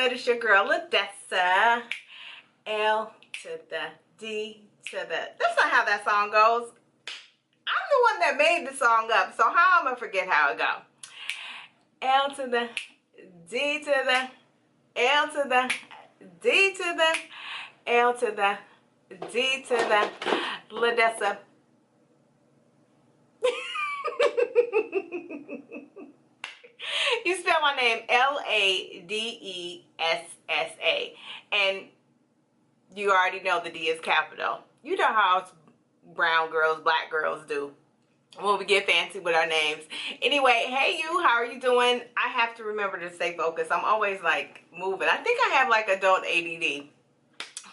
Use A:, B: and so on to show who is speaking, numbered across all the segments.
A: good? It's your girl Ladessa. L to the D to the. That's not how that song goes. I'm the one that made the song up, so how am I gonna forget how it go? L to the D to the L to the D to the L to the D to the Ladessa. You spell my name Ladessa, and you already know the D is capital. You know how us brown girls, black girls do when we get fancy with our names. Anyway, hey you, how are you doing? I have to remember to stay focused. I'm always like moving. I think I have like adult ADD.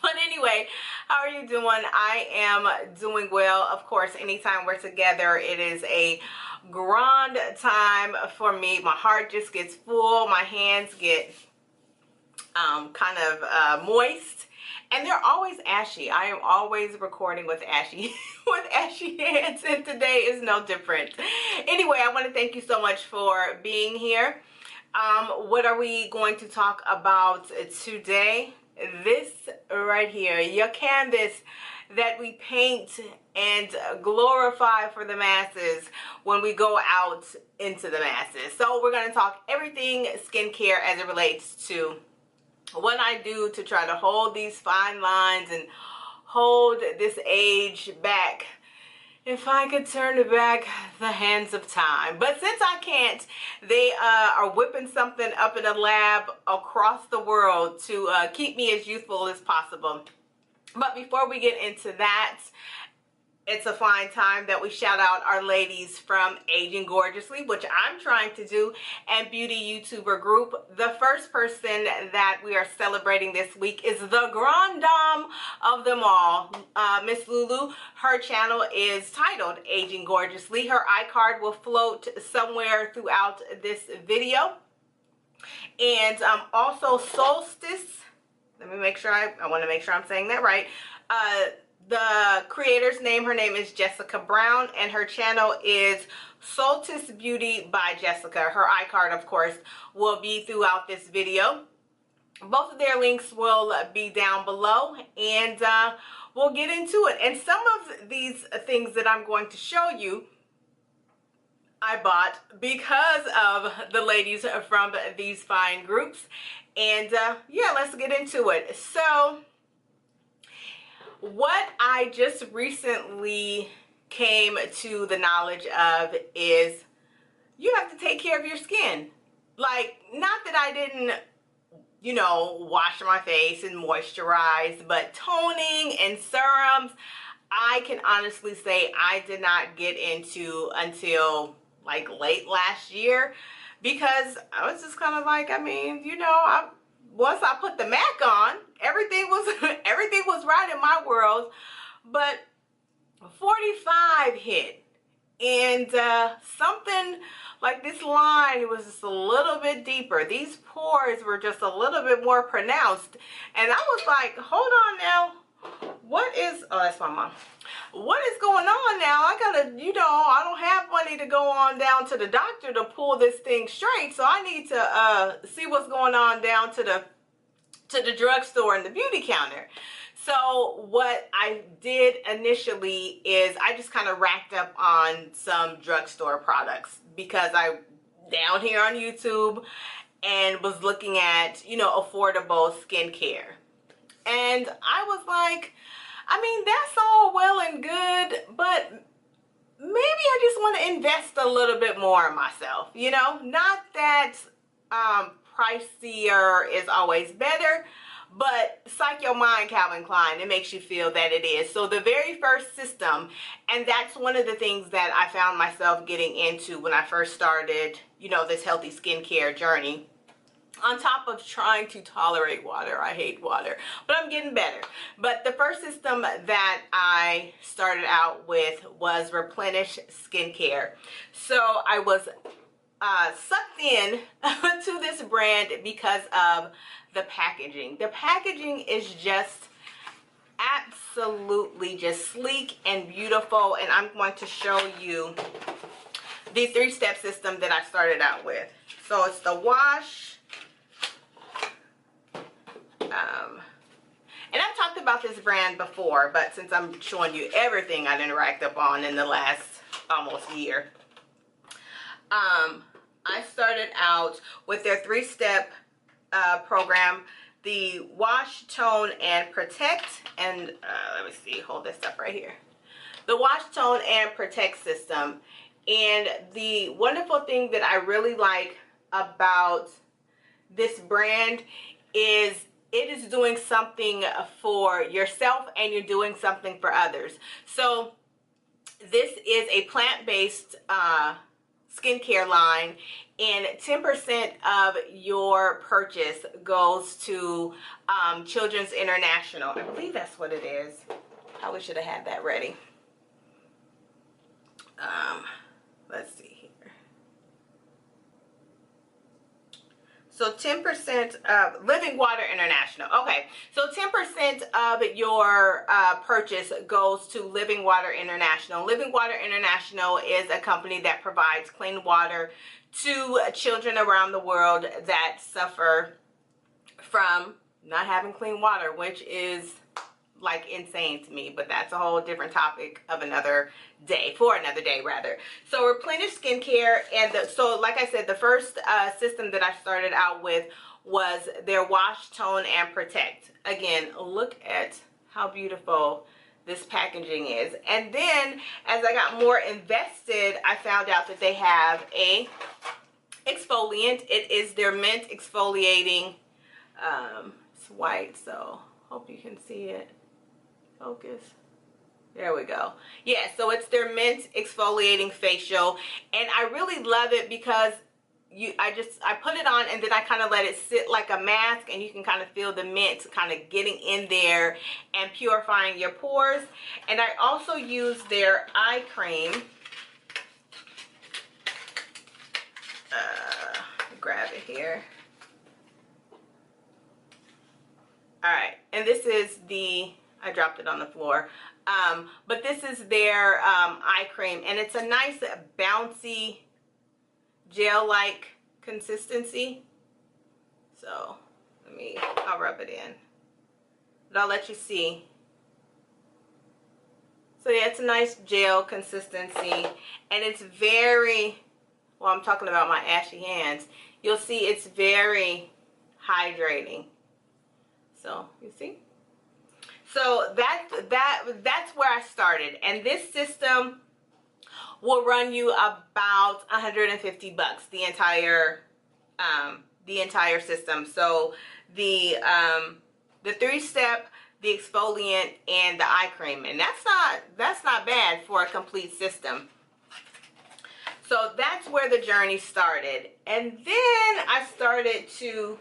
A: But anyway, how are you doing? I am doing well. Of course, anytime we're together, it is a grand time for me. My heart just gets full. My hands get kind of moist. And they're always ashy. I am always recording with ashy hands, and today is no different. Anyway, I want to thank you so much for being here. What are we going to talk about today? This right here, your canvas that we paint and glorify for the masses when we go out into the masses. So we're going to talk everything skincare as it relates to what I do to try to hold these fine lines and hold this age back. If I could turn back the hands of time. But since I can't, they are whipping something up in a lab across the world to keep me as youthful as possible. But before we get into that, it's a fine time that we shout out our ladies from Aging Gorgeously, which I'm trying to do, and Beauty YouTuber Group. The first person that we are celebrating this week is the grand dame of them all, Miss Lulu. Her channel is titled Aging Gorgeously. Her iCard will float somewhere throughout this video. And also Solstice. Let me make sure I want to make sure I'm saying that right. The creator's name, her name is Jessica Brown, and her channel is Solstice Beauty by Jessica. Her iCard, of course, will be throughout this video. Both of their links will be down below, and we'll get into it. And some of these things that I'm going to show you, I bought because of the ladies from these fine groups. And yeah, let's get into it. So what I just recently came to the knowledge of is you have to take care of your skin. Like, not that I didn't, you know, wash my face and moisturize, but toning and serums, I can honestly say I did not get into until like late last year, because I was just kind of like, I mean, you know, once I put the MAC on, everything was right in my world. But 45 hit, and something like this line was just a little bit deeper. These pores were just a little bit more pronounced, and I was like, hold on now, what is, oh, that's my mom. What is going on now? I gotta, you know, I don't have money to go on down to the doctor to pull this thing straight, so I need to see what's going on down to the drugstore and the beauty counter. So what I did initially is I just kind of racked up on some drugstore products, because I down here on YouTube and was looking at, you know, affordable skincare. And I was like, I mean, that's all well and good, but maybe I just want to invest a little bit more in myself, you know? Not that pricier is always better, but psych your mind, Calvin Klein. It makes you feel that it is. So the very first system, and that's one of the things that I found myself getting into when I first started, you know, this healthy skincare journey. On top of trying to tolerate water. I hate water, but I'm getting better. But the first system that I started out with was Replenish Skincare. So I was sucked in to this brand because of the packaging. The packaging is just absolutely just sleek and beautiful, and I'm going to show you the 3-step system that I started out with. So it's the wash, talked about this brand before, but since I'm showing you everything I done racked up on in the last almost year, I started out with their 3-step program, the Wash, Tone, and Protect. And let me see, hold this up right here. The Wash, Tone, and Protect system. And the wonderful thing that I really like about this brand is it is doing something for yourself and you're doing something for others. So this is a plant-based skincare line, and 10% of your purchase goes to Children's International. I believe that's what it is. Probably should have had that ready. Let's see here. So 10% of Living Water International. Okay, so 10% of your purchase goes to Living Water International. Living Water International is a company that provides clean water to children around the world that suffer from not having clean water, which is like insane to me, but that's a whole different topic of another day, for another day rather. So Replenish Skincare, and so like I said, the first system that I started out with was their Wash, Tone, and Protect. Again, look at how beautiful this packaging is. And then as I got more invested, I found out that they have a exfoliant. It is their mint exfoliating, it's white, so hope you can see it. Focus. There we go. Yeah, so it's their mint exfoliating facial, and I really love it because I put it on and then I kind of let it sit like a mask, and you can kind of feel the mint kind of getting in there and purifying your pores. And I also use their eye cream. Grab it here. All right, and this is the, I dropped it on the floor, but this is their eye cream, and it's a nice bouncy gel-like consistency. So I'll rub it in, but I'll let you see. So yeah, it's a nice gel consistency, and it's very, well, I'm talking about my ashy hands. You'll see it's very hydrating. So you see. So that's where I started, and this system will run you about $150 the entire system. So the 3-step, the exfoliant, and the eye cream, and that's not bad for a complete system. So that's where the journey started, and then I started to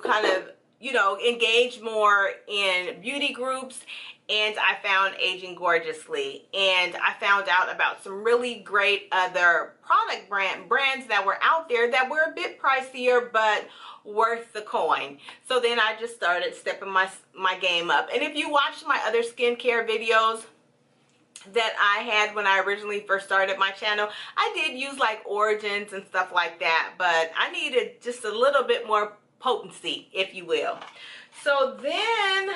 A: kind of, you know, engage more in beauty groups, and I found Aging Gorgeously, and I found out about some really great other product brands that were out there that were a bit pricier but worth the coin. So then I just started stepping my game up. And if you watched my other skincare videos that I had when I originally first started my channel, I did use like Origins and stuff like that, but I needed just a little bit more potency, if you will. So then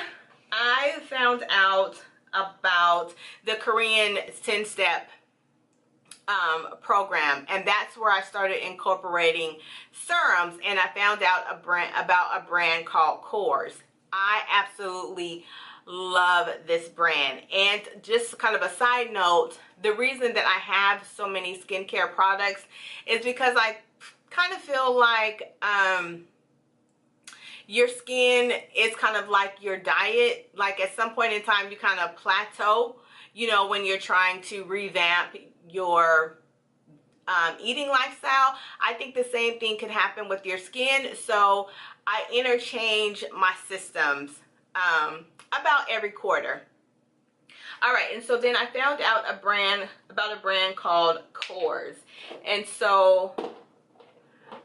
A: I found out about the Korean 10-step program, and that's where I started incorporating serums, and I found out about a brand called Korres. I absolutely love this brand. And just kind of a side note, the reason that I have so many skincare products is because I kind of feel like your skin is kind of like your diet. Like at some point in time you kind of plateau, you know, when you're trying to revamp your eating lifestyle. I think the same thing could happen with your skin, so I interchange my systems about every quarter. All right, and so then I found out about a brand called Korres, and so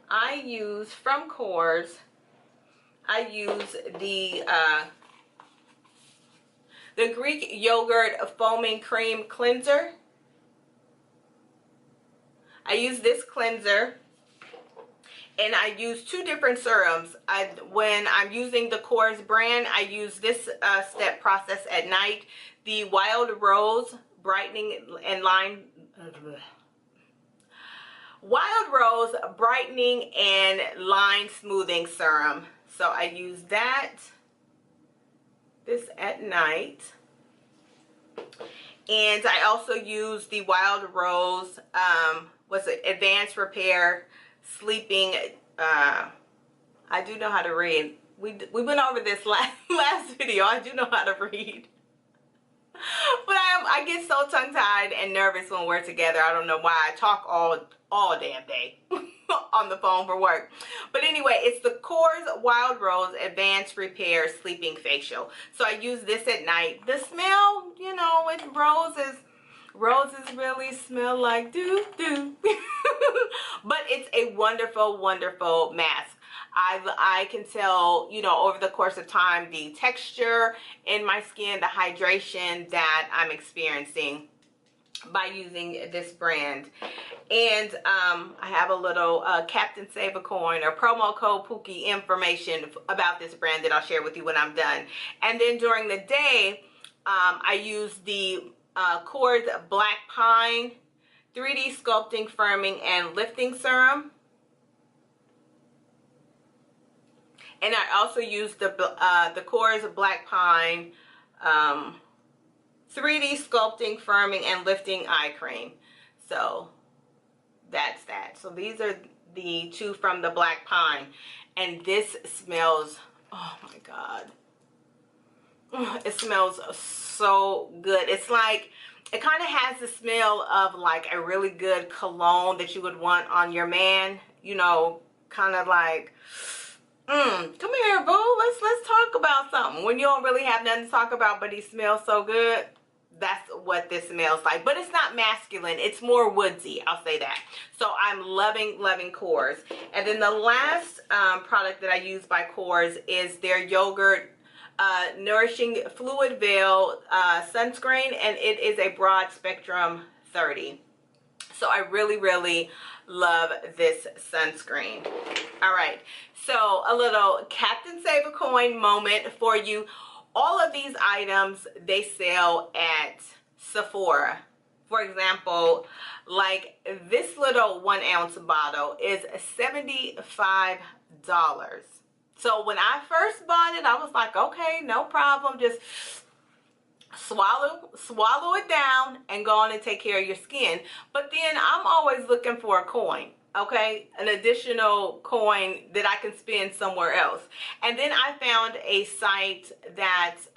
A: I use from Korres, I use the Greek yogurt foaming cream cleanser. I use this cleanser, And I use two different serums. When I'm using the Korres brand, I use this step process at night. The Wild Rose Brightening and Line... Wild Rose Brightening and Line Smoothing Serum. So I use this at night. And I also use the Wild Rose, what's it, Advanced Repair Sleeping, I do know how to read. We went over this last video. I do know how to read. But I get so tongue-tied and nervous when we're together. I don't know why. I talk all damn day on the phone for work. But anyway, it's the Korres Wild Rose Advanced Repair Sleeping Facial. So I use this at night. The smell, you know, with roses really smell like doo-doo. But it's a wonderful, wonderful mask. I can tell, you know, over the course of time, the texture in my skin, the hydration that I'm experiencing by using this brand. And I have a little Captain Save a Coin or promo code Pookie information about this brand that I'll share with you when I'm done. And then during the day, I use the Korres Black Pine 3D Sculpting, Firming, and Lifting Serum. And I also use the Korres Black Pine 3D Sculpting, Firming, and Lifting Eye Cream. So that's that. So these are the two from the Black Pine. And this smells, oh my God. It smells so good. It's like, it kind of has the smell of like a really good cologne that you would want on your man. You know, kind of like... come here, boo. Let's talk about something. When you don't really have nothing to talk about, but he smells so good, that's what this smells like. But it's not masculine. It's more woodsy. I'll say that. So I'm loving Korres. And then the last product that I use by Korres is their Yogurt Nourishing Fluid Veil Sunscreen, and it is a broad spectrum 30. So I really love this sunscreen. All right, so a little Captain Save a Coin moment for you. All of these items, they sell at Sephora. For example, like this little 1 ounce bottle is $75. So when I first bought it, I was like, okay, no problem, just swallow it down and go on and take care of your skin. But then I'm always looking for a coin, okay, an additional coin that I can spend somewhere else. And then I found a site that's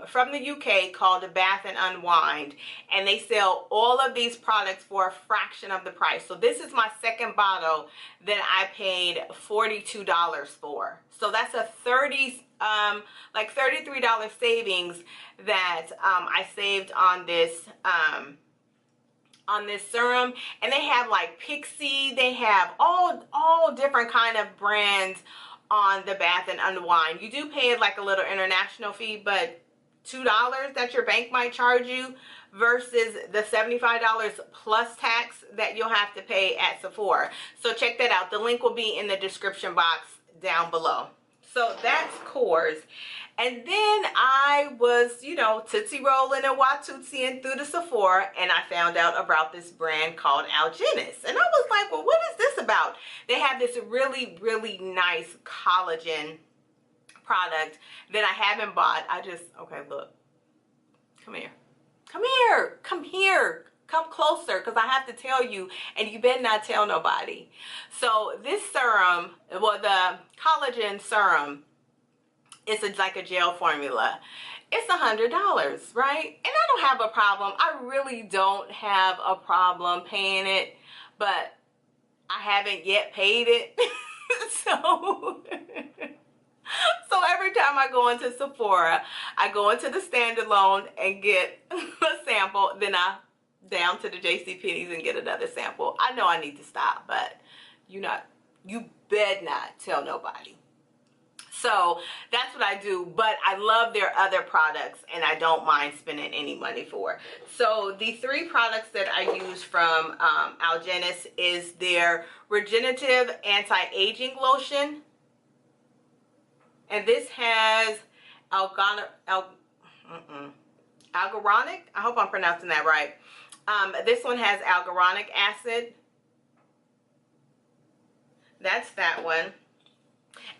A: from the UK called Bath and Unwind, and they sell all of these products for a fraction of the price. So this is my second bottle that I paid $42 for. So that's a like $33 savings that I saved on this serum. And they have like Pixie, they have all different kind of brands on the Bath and Unwind. You do pay like a little international fee, but $2 that your bank might charge you versus the $75 plus tax that you'll have to pay at Sephora. So check that out. The link will be in the description box down below. So that's Korres. And then I was, you know, Tootsie rolling and Watutsieing through the Sephora, and I found out about this brand called Algenist. And I was like, well, what is this about? They have this really nice collagen product that I haven't bought. Okay, look. Come here. Come here. Come here. Come closer, because I have to tell you, and you better not tell nobody. So this serum, well, the collagen serum, it's like a gel formula. It's $100, right? And I don't have a problem. I really don't have a problem paying it, but I haven't yet paid it. So every time I go into Sephora, I go into the standalone and get a sample, then I down to the JCPenney's and get another sample. I know I need to stop, but you bet not tell nobody. So that's what I do, but I love their other products and I don't mind spending any money for. So the 3 products that I use from Algenist is their Regenerative Anti-Aging Lotion. And this has algoronic, I hope I'm pronouncing that right. This one has algoronic acid. That's that one.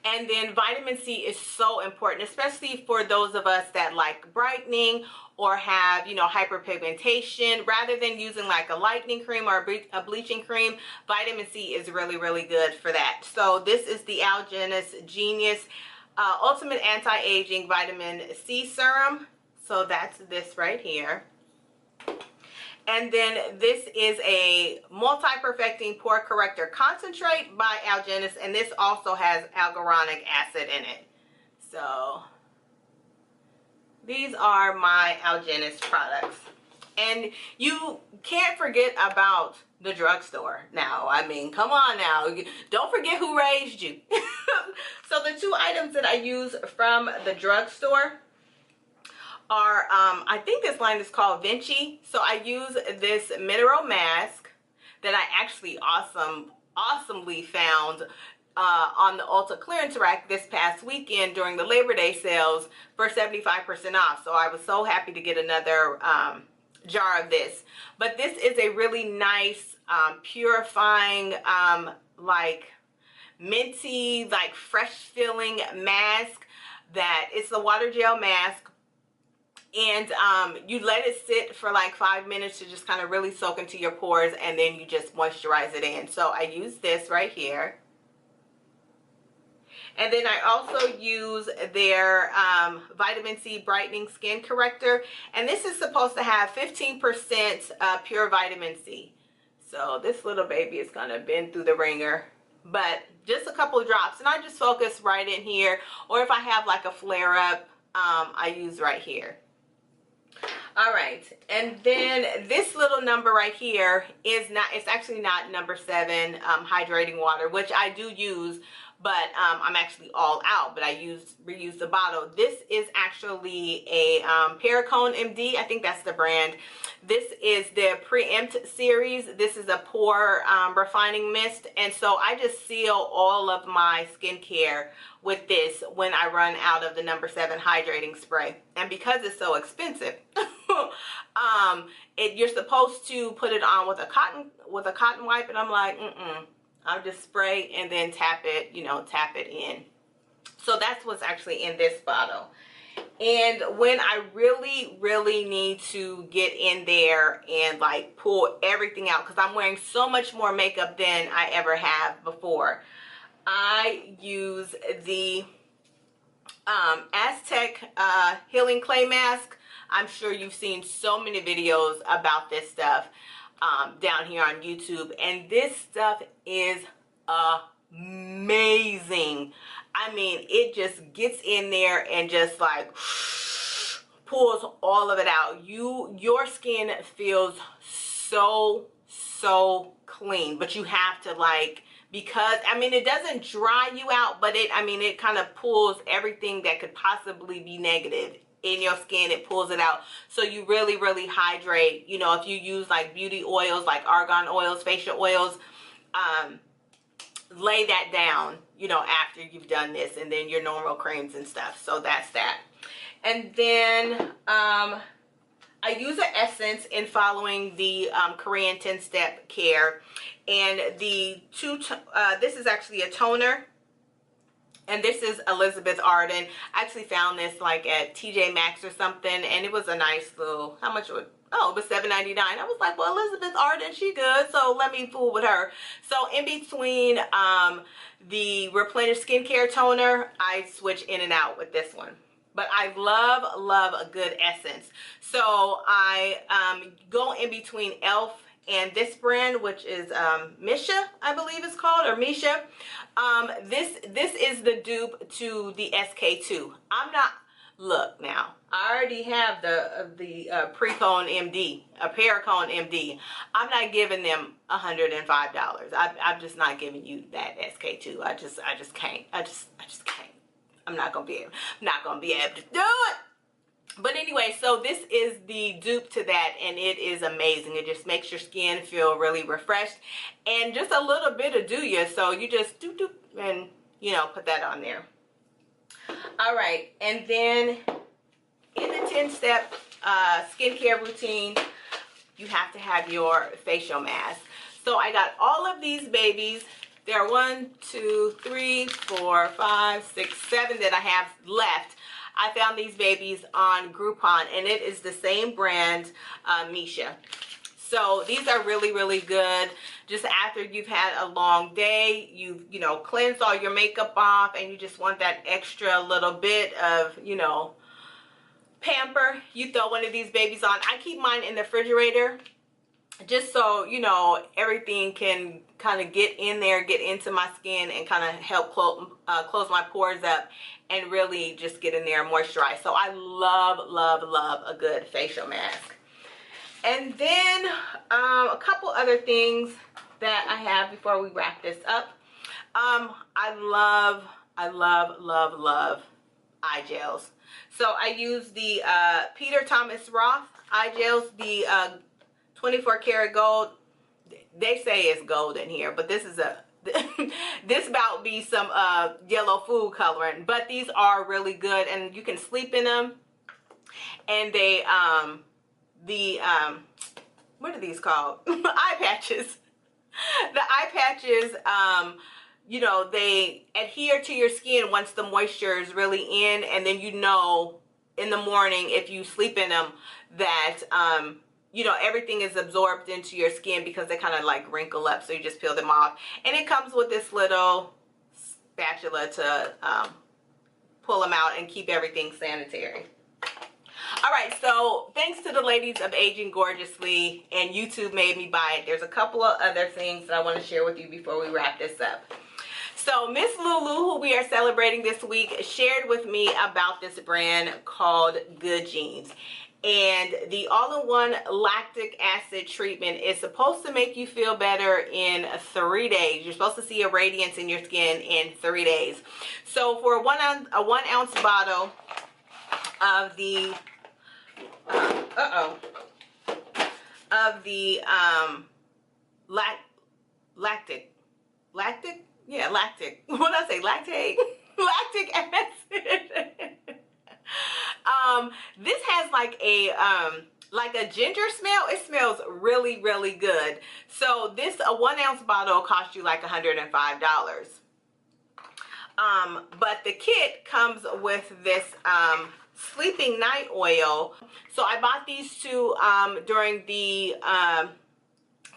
A: And then vitamin C is so important, especially for those of us that like brightening or have, you know, hyperpigmentation. Rather than using like a lightening cream or a bleaching cream, vitamin C is really, really good for that. So this is the Algenist Genius Ultimate Anti-Aging Vitamin C Serum. So that's this right here. And then this is a multi-perfecting pore corrector concentrate by Algenist, and this also has algoronic acid in it. So these are my Algenist products. And you can't forget about the drugstore now. I mean, come on now. Don't forget who raised you. So the 2 items that I use from the drugstore are, I think this line is called Vinci. So I use this mineral mask that I actually awesomely found on the Ulta clearance rack this past weekend during the Labor Day sales for 75% off. So I was so happy to get another jar of this. But this is a really nice purifying like minty, like fresh feeling mask. That it's the water gel mask. And you let it sit for like 5 minutes to just kind of really soak into your pores, and then you just moisturize it in. So I use this right here. And then I also use their vitamin C brightening skin corrector, and this is supposed to have 15% pure vitamin C. So this little baby is gonna bend through the ringer, but just a couple of drops, and I just focus right in here, or if I have like a flare up, I use right here. All right, and then this little number right here is not, it's actually not number 7 hydrating water, which I do use, but I'm actually all out, but I reuse the bottle. This is actually a Perricone MD, I think that's the brand. This is the Preempt series. This is a pore refining mist, and so I just seal all of my skincare with this when I run out of the number 7 hydrating spray. And because it's so expensive, you're supposed to put it on with a cotton wipe, and I'm like, I'll just spray and then tap it, you know, tap it in. So that's what's actually in this bottle. And when I really need to get in there and like pull everything out, because I'm wearing so much more makeup than I ever have before, I use the Aztec Healing Clay Mask. I'm sure you've seen so many videos about this stuff down here on YouTube, and this stuff is amazing. I mean, it just gets in there and just like pulls all of it out. Your skin feels so clean, but you have to like, because I mean, it doesn't dry you out, but it kind of pulls everything that could possibly be negative in your skin. It pulls it out, so you really hydrate. You know, if you use like beauty oils like argan oils, facial oils, lay that down, you know, after you've done this, and then your normal creams and stuff. So that's that. And then I use an essence in following the Korean 10-step care, and this is actually a toner, and this is Elizabeth Arden. I actually found this like at TJ Maxx or something, and it was a nice little, how much was it? Oh, it was $7.99. I was like, well, Elizabeth Arden, she good, so let me fool with her. So in between the Replenish Skincare toner, I switch in and out with this one. But I love a good essence. So I go in between e.l.f. and this brand, which is Missha, I believe it's called, or Missha. This is the dupe to the SK2. I'm not, look now, I already have the Perricone MD, a Perricone MD. I'm not giving them $105. I'm just not giving you that SK2. I just can't. I just can't. I'm not gonna be able to do it. But anyway, so this is the dupe to that, and it is amazing. It just makes your skin feel really refreshed, and just a little bit of do ya. So you just doop doop and, you know, put that on there. All right, and then in the 10-step skincare routine, you have to have your facial mask. So I got all of these babies. There are 1, 2, 3, 4, 5, 6, 7 that I have left. I found these babies on Groupon, and it is the same brand, Missha. So these are really, really good. Just after you've had a long day, you know, cleansed all your makeup off, and you just want that extra little bit of, you know, pamper. You throw one of these babies on. I keep mine in the refrigerator, just so, you know, everything can kind of get in there, get into my skin, and kind of help close my pores up and really just get in there and moisturize. So I love, love, love a good facial mask. And then a couple other things that I have before we wrap this up. I love, love, love eye gels. So I use the Peter Thomas Roth eye gels, the 24 karat gold. They say it's gold in here, but this is this about be some yellow food coloring. But these are really good, and you can sleep in them. And they what are these called? Eye patches. The eye patches, you know, they adhere to your skin once the moisture is really in, and then, you know, in the morning, if you sleep in them, that you know, everything is absorbed into your skin because they kind of like wrinkle up, so you just peel them off. And it comes with this little spatula to pull them out and keep everything sanitary. All right, so thanks to the ladies of Aging Gorgeously, and YouTube made me buy it. There's a couple of other things that I want to share with you before we wrap this up. So Miss Lulu, who we are celebrating this week, shared with me about this brand called Good Genes. And the all-in-one lactic acid treatment is supposed to make you feel better in 3 days. You're supposed to see a radiance in your skin in 3 days. So for a one ounce bottle of the lactic. What did I say? Lactic acid. This has like a ginger smell. It smells really, really good. So this, a 1 ounce bottle costs you like $105. But the kit comes with this sleeping night oil. So I bought these two during the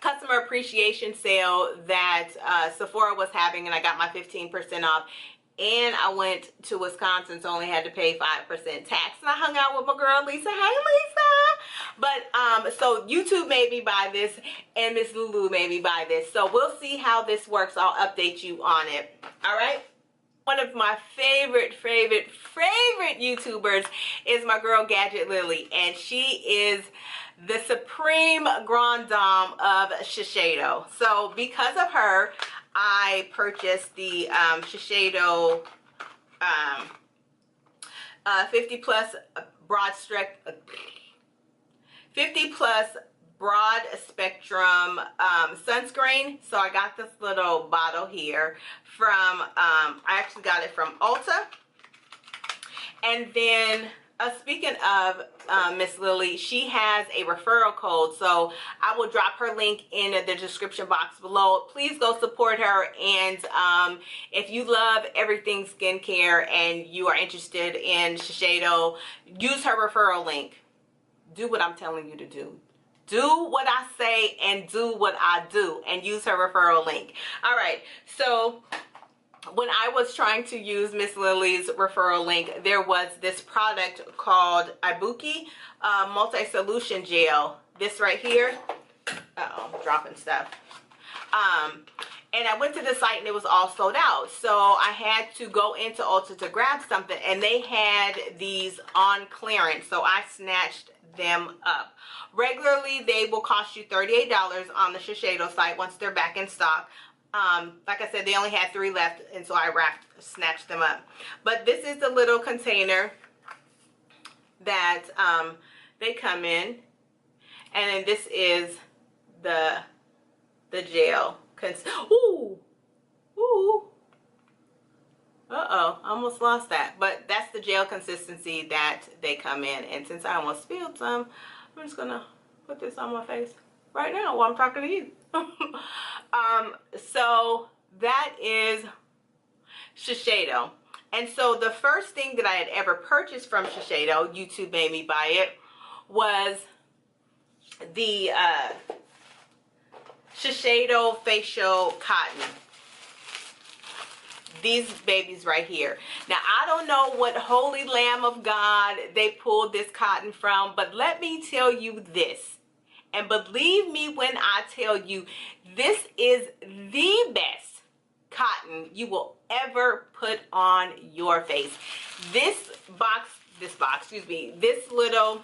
A: customer appreciation sale that Sephora was having, and I got my 15% off. And I went to Wisconsin, so only had to pay 5% tax. And I hung out with my girl Lisa. Hey Lisa! But so YouTube made me buy this, and Miss Lulu made me buy this. So we'll see how this works. I'll update you on it. All right? One of my favorite YouTubers is my girl Gadgetlilli, and she is the supreme grand dame of Shiseido. So because of her, I purchased the Shiseido 50 plus broad spectrum sunscreen. So I got this little bottle here from I actually got it from Ulta. And then speaking of Miss Lily, she has a referral code, so I will drop her link in the description box below. Please go support her, and if you love everything skincare and you are interested in Shiseido, use her referral link. Do what I'm telling you to do. Do what I say and do what I do, and use her referral link. All right, so when I was trying to use Miss Lily's referral link, there was this product called Ibuki multi-solution gel. This right here. Uh-oh, I'm dropping stuff. And I went to the site and it was all sold out. So I had to go into Ulta to grab something, and they had these on clearance. So I snatched them up. Regularly, they will cost you $38 on the Shiseido site once they're back in stock. Like I said, they only had 3 left, and so I snatched them up. But this is the little container that they come in, and then this is the gel. Ooh, ooh. Uh-oh, I almost lost that. But that's the gel consistency that they come in. And since I almost spilled some, I'm just gonna put this on my face right now while I'm talking to you. So that is Shiseido. And so the first thing that I had ever purchased from Shiseido, YouTube made me buy it, was the Shiseido facial cotton. These babies right here. Now, I don't know what holy lamb of God they pulled this cotton from, but let me tell you this. And believe me when I tell you, this is the best cotton you will ever put on your face. This little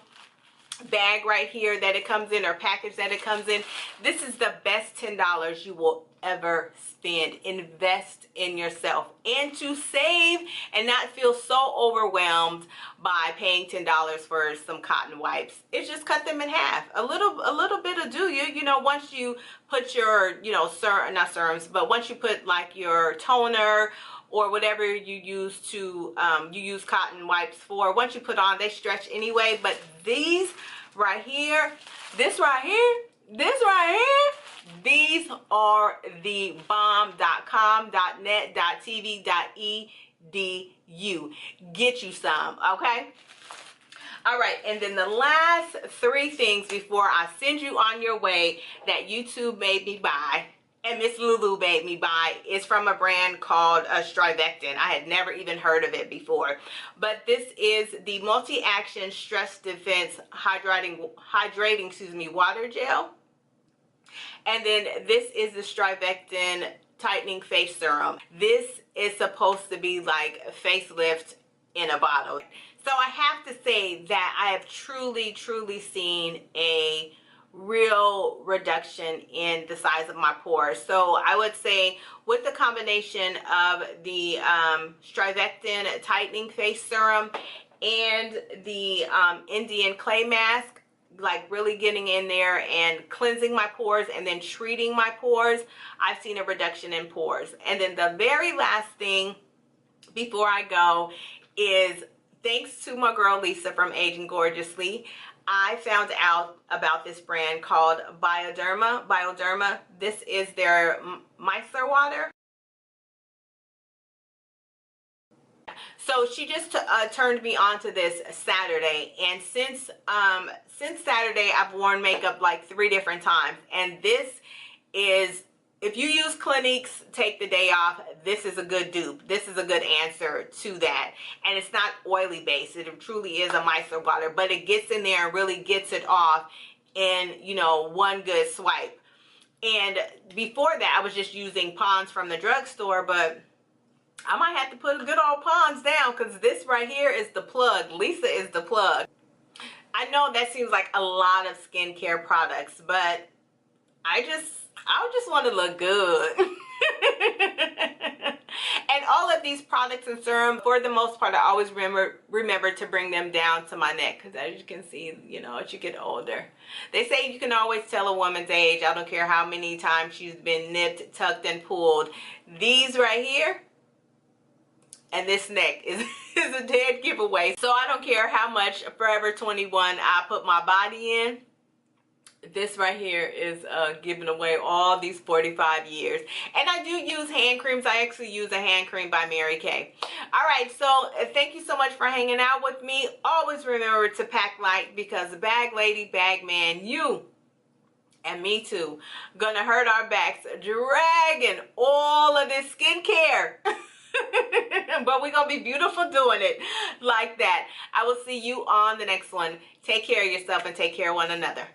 A: bag right here that it comes in, or package that it comes in, this is the best $10 you will ever spend. Invest in yourself, and to save and not feel so overwhelmed by paying $10 for some cotton wipes. It's just cut them in half. A little bit of you know, once you put your, you know, not serums, but once you put like your toner or whatever you use to you use cotton wipes for, once you put on, they stretch anyway. But these right here, this right here, these are the bomb.com, .net, .tv, .edu. Get you some, okay? All right, and then the last 3 things before I send you on your way that YouTube made me buy and Miss Lulu made me buy is from a brand called Strivectin. I had never even heard of it before. But this is the Multi-Action Stress Defense Hydrating Water Gel. And then this is the Strivectin Tightening Face Serum. This is supposed to be like a facelift in a bottle. So I have to say that I have truly seen a real reduction in the size of my pores. So I would say with the combination of the Strivectin Tightening Face Serum and the Indian Clay Mask, like really getting in there and cleansing my pores and then treating my pores, I've seen a reduction in pores. And then the very last thing before I go is, thanks to my girl Lisa from Aging Gorgeously, I found out about this brand called Bioderma. This is their micellar water. So she just turned me on to this Saturday, and since Saturday I've worn makeup like 3 different times, and this is, if you use Clinique's Take the Day Off, this is a good dupe. This is a good answer to that. And it's not oily based. It truly is a micellar water, but it gets in there and really gets it off in, you know, one good swipe. And before that, I was just using Pond's from the drugstore, but I might have to put a good old Pond's down, because this right here is the plug. Lisa is the plug. I know that seems like a lot of skincare products, but I just want to look good. And all of these products and serum, for the most part, I always remember to bring them down to my neck, because as you can see, you know, as you get older, they say you can always tell a woman's age. I don't care how many times she's been nipped, tucked, and pulled. These right here and this neck is a dead giveaway. So I don't care how much Forever 21 I put my body in. This right here is giving away all these 45 years. And I do use hand creams. I actually use a hand cream by Mary Kay. All right, so thank you so much for hanging out with me. Always remember to pack light, because bag lady, bag man, you and me too, gonna hurt our backs dragging all of this skincare. But we're gonna be beautiful doing it like that. I will see you on the next one. Take care of yourself and take care of one another.